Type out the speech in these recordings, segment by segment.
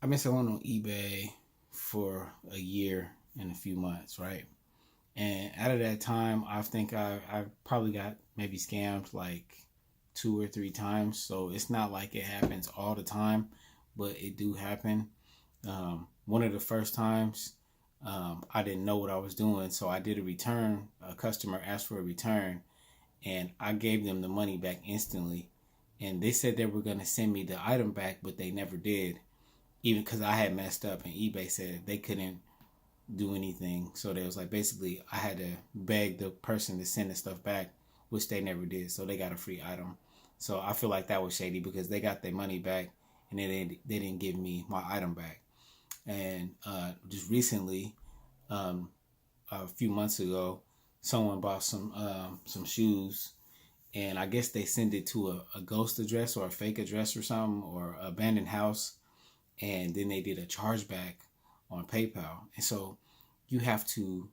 I've been selling on eBay for a year and a few months, right? And out of that time, I think I probably got maybe scammed like 2 or 3 times. So it's not like it happens all the time, but it do happen. One of the first times, I didn't know what I was doing, so I did a return. A customer asked for a return, and I gave them the money back instantly. And they said they were gonna send me the item back, but they never did. Even because I had messed up, and eBay said they couldn't do anything. So they was like, basically, I had to beg the person to send the stuff back, which they never did. So they got a free item. So I feel like that was shady because they got their money back, and they didn't give me my item back. And just recently, a few months ago, someone bought some shoes, and I guess they sent it to a ghost address or a fake address or something, or abandoned house, and then they did a chargeback on PayPal. And so you have to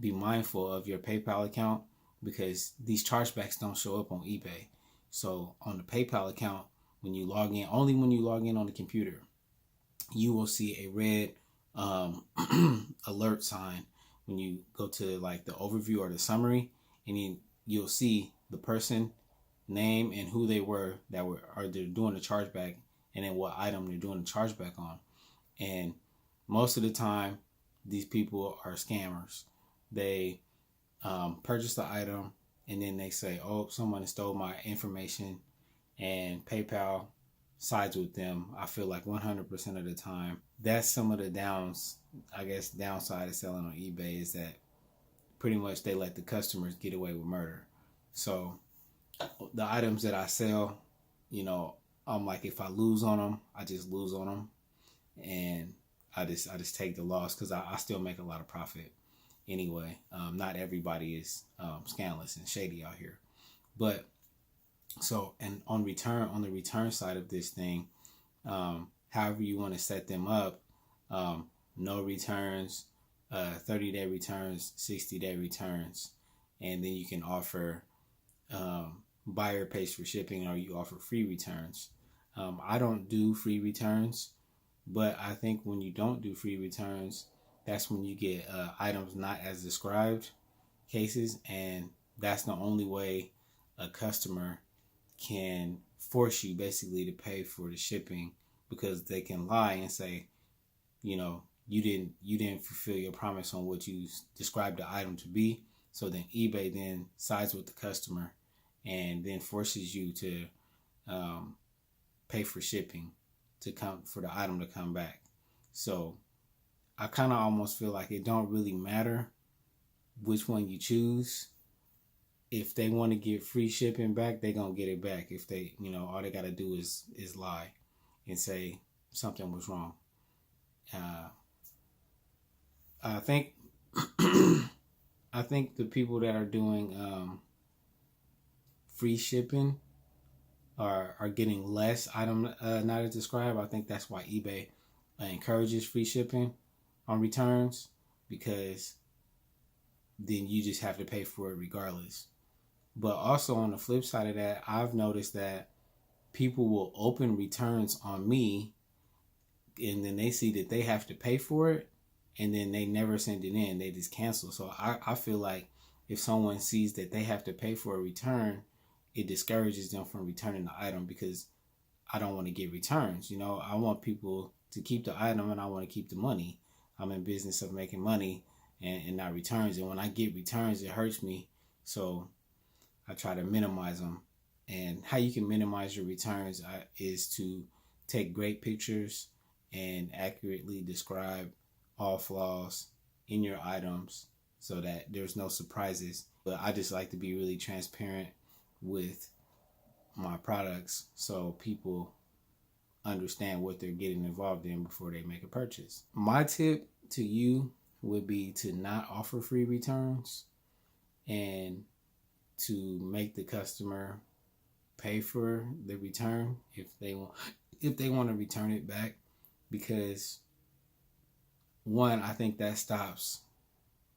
be mindful of your PayPal account because these chargebacks don't show up on eBay. So on the PayPal account, when you log in, only when you log in on the computer, you will see a red alert sign when you go to like the overview or the summary, and then you'll see the person name and who they were that were are they're doing the chargeback, and then what item they're doing the chargeback on. And most of the time, these people are scammers. They purchase the item, and then they say, "Oh, someone stole my information," and PayPal sides with them. I feel like 100% of the time. That's some of the downside of selling on eBay is that pretty much they let the customers get away with murder. So the items that I sell, you know, I'm like, if I lose on them, I just lose on them, and I just take the loss because I still make a lot of profit anyway. Not everybody is scandalous and shady out here, but so, and on the return side of this thing, however you want to set them up, no returns, 30-day returns, 60-day returns, and then you can offer buyer pays for shipping, or you offer free returns. I don't do free returns, but I think when you don't do free returns, that's when you get items not as described cases, and that's the only way a customer can force you basically to pay for the shipping, because they can lie and say, you know, you didn't fulfill your promise on what you described the item to be. So then eBay then sides with the customer and then forces you to pay for shipping to come for the item to come back. So I kind of almost feel like it don't really matter which one you choose. If they want to get free shipping back, they gonna get it back. If they, all they gotta do is lie and say something was wrong. Uh, I think I think the people that are doing free shipping are getting less item not as described. I think that's why eBay encourages free shipping on returns, because then you just have to pay for it regardless. But also on the flip side of that, I've noticed that people will open returns on me, and then they see that they have to pay for it, and then they never send it in. They just cancel. So I feel like if someone sees that they have to pay for a return, it discourages them from returning the item, because I don't want to get returns. I want people to keep the item, and I want to keep the money. I'm in business of making money and not returns. And when I get returns, it hurts me. So I try to minimize them. And how you can minimize your returns is to take great pictures and accurately describe all flaws in your items so that there's no surprises. But I just like to be really transparent with my products so people understand what they're getting involved in before they make a purchase. My tip to you would be to not offer free returns and to make the customer pay for the return if they want to return it back, because one, I think that stops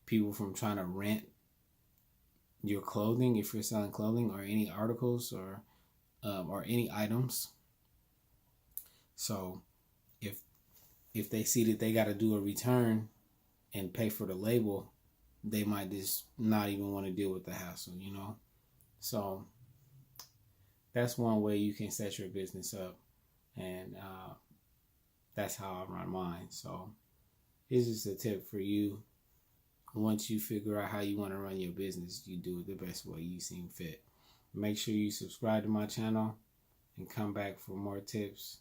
people from trying to rent your clothing if you're selling clothing or any articles or any items. So if if they see that they got to do a return and pay for the label, they might just not even want to deal with the hassle, you know? So that's one way you can set your business up. And that's how I run mine. So it's just a tip for you. Once you figure out how you want to run your business, you do it the best way you seem fit. Make sure you subscribe to my channel and come back for more tips